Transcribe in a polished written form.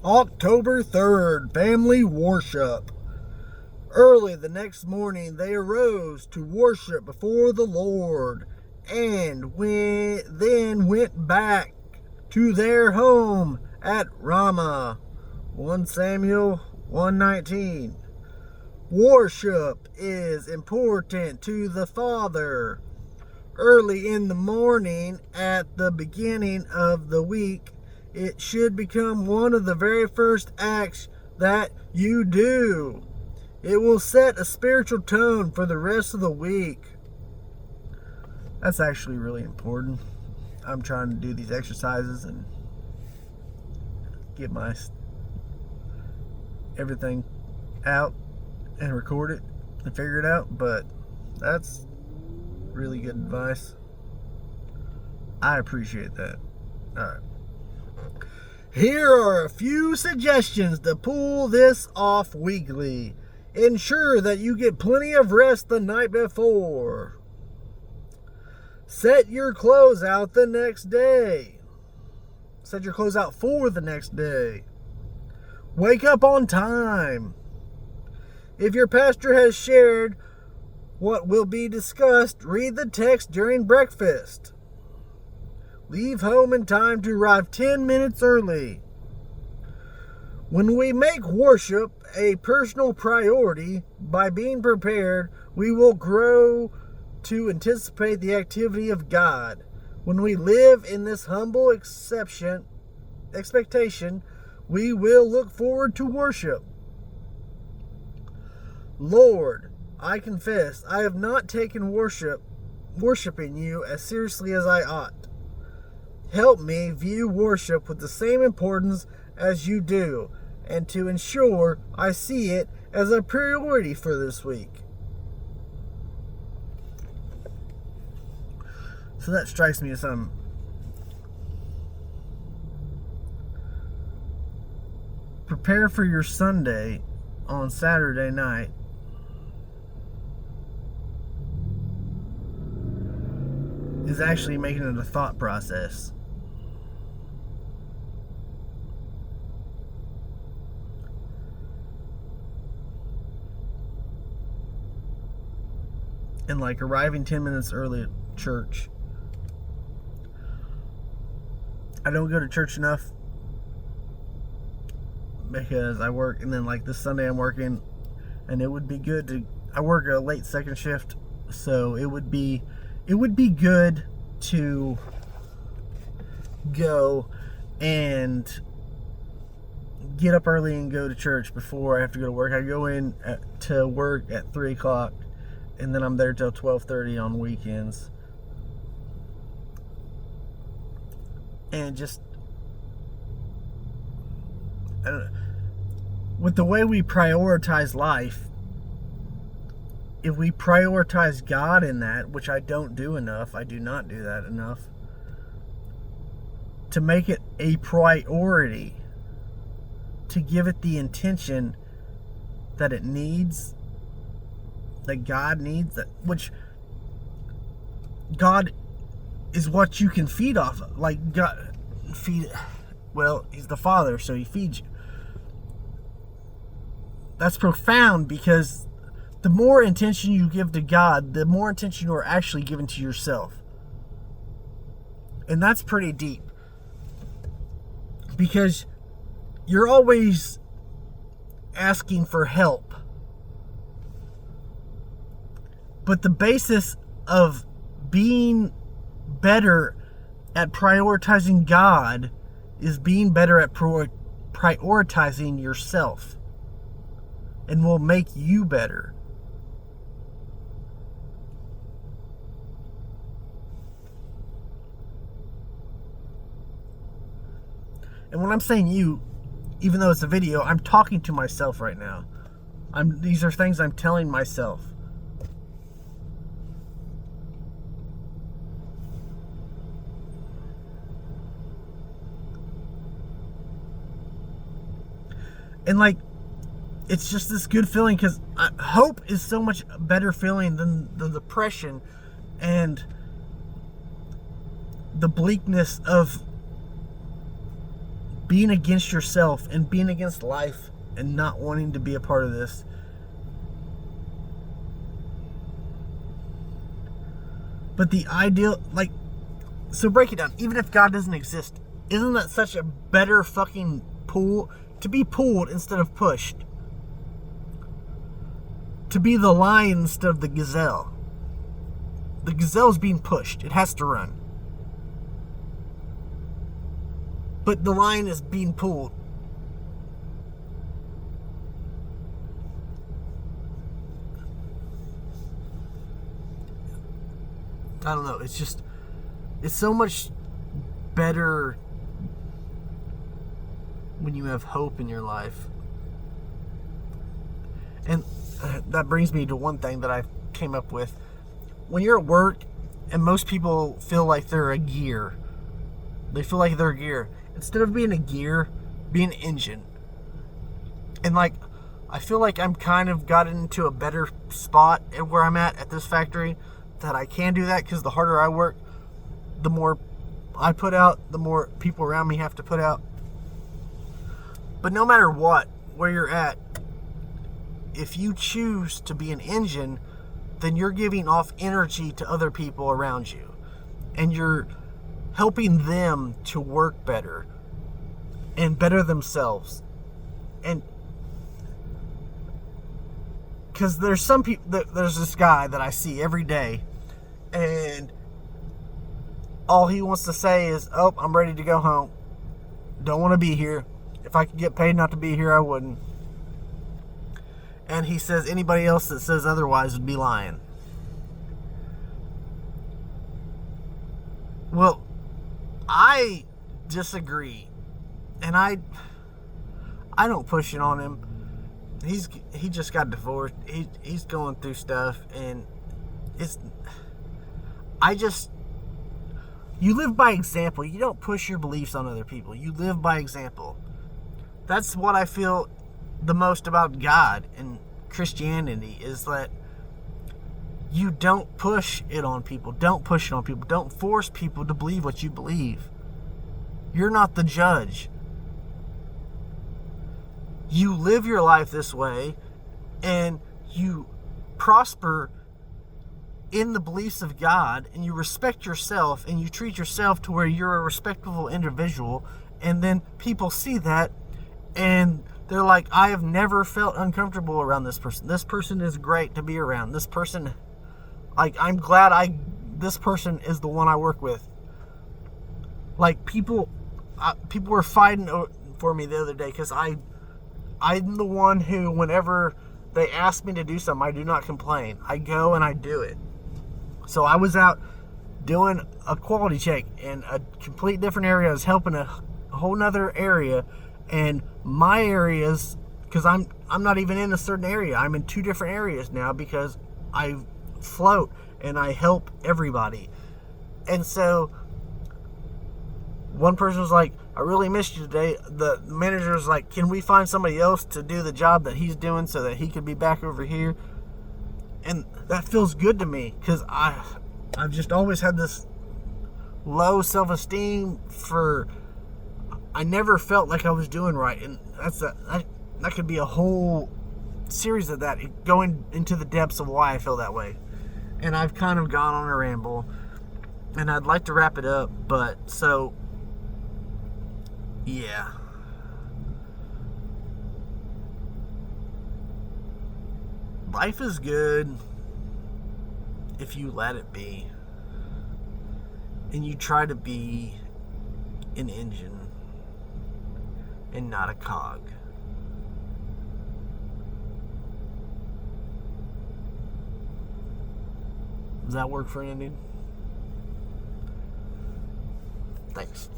October 3rd, family worship. Early the next morning, they arose to worship before the Lord, and then went back to their home at Ramah. 1 Samuel 1:19. Worship is important to the Father. Early in the morning, at the beginning of the week, it should become one of the very first acts that you do. It will set a spiritual tone for the rest of the week. That's actually really important. I'm trying to do these exercises and get my everything out and record it and figure it out, but that's really good advice. I appreciate that. Alright. Here are a few suggestions to pull this off weekly. Ensure that you get plenty of rest the night before. Set your clothes out the next day. Set your clothes out for the next day. Wake up on time. If your pastor has shared what will be discussed, read the text during breakfast. Leave home in time to arrive 10 minutes early. When we make worship a personal priority by being prepared, we will grow to anticipate the activity of God. When we live in this humble expectation, we will look forward to worship. Lord, I confess I have not taken worshiping you as seriously as I ought. Help me view worship with the same importance as you do, and to ensure I see it as a priority for this week. So that strikes me as some prepare for your Sunday on Saturday night. Is actually making it a thought process. And like arriving 10 minutes early at church. I don't go to church enough because I work, and then like this Sunday I'm working, and it would be good to, I work a late second shift, so it would be good to go and get up early and go to church before I have to go to work. I go in to work at 3 o'clock, and then I'm there till 12:30 on weekends. And just, I don't know, with the way we prioritize life, if we prioritize God in that, which I don't do enough, I do not do that enough, to make it a priority, to give it the intention that it needs, that God needs, that which God is what you can feed off of. Like God He's the Father, so He feeds you. That's profound, because the more attention you give to God, the more attention you are actually giving to yourself. And that's pretty deep. Because you're always asking for help. But the basis of being better at prioritizing God is being better at prioritizing yourself. And will make you better. And when I'm saying you, even though it's a video, I'm talking to myself right now. These are things I'm telling myself. And like, it's just this good feeling, because hope is so much better feeling than the depression and the bleakness of being against yourself and being against life and not wanting to be a part of this. But the ideal, like, so break it down. Even if God doesn't exist, isn't that such a better fucking pull? To be pulled instead of pushed. To be the lion instead of the gazelle. The gazelle's being pushed. It has to run. But the lion is being pulled. I don't know. It's just, it's so much better when you have hope in your life. And that brings me to one thing that I came up with. When you're at work and most people feel like they're a gear, they feel like they're a gear. Instead of being a gear, be an engine. And like, I feel like I'm kind of gotten into a better spot at where I'm at this factory, that I can do that, because the harder I work, the more I put out, the more people around me have to put out. But no matter what, where you're at, if you choose to be an engine, then you're giving off energy to other people around you. And you're helping them to work better and better themselves. And because there's some people, there's this guy that I see every day, and all he wants to say is, oh, I'm ready to go home. Don't want to be here. If I could get paid not to be here, I wouldn't. And he says anybody else that says otherwise would be lying. Well, I disagree. And I don't push it on him. He just got divorced. He's going through stuff, and you live by example. You don't push your beliefs on other people. You live by example. That's what I feel the most about God and Christianity, is that you don't push it on people. Don't push it on people. Don't force people to believe what you believe. You're not the judge. You live your life this way, and you prosper in the beliefs of God, and you respect yourself, and you treat yourself to where you're a respectable individual, and then people see that, and they're like, I have never felt uncomfortable around this person. This person is great to be around. This person, like, I'm glad this person is the one I work with. Like, people were fighting for me the other day, because I'm the one who, whenever they ask me to do something, I do not complain. I go and I do it. So I was out doing a quality check in a complete different area. I was helping a whole nother area, and my areas, because I'm not even in a certain area. I'm in two different areas now, because I float and I help everybody. And so one person was like, I really missed you today. The manager was like, can we find somebody else to do the job that he's doing so that he could be back over here? And that feels good to me, because I've just always had this low self-esteem I never felt like I was doing right. And that could be a whole series of that, going into the depths of why I feel that way. And I've kind of gone on a ramble, and I'd like to wrap it up, but so, yeah. Life is good if you let it be, and you try to be an engine and not a cog. Does that work for an ending? Thanks.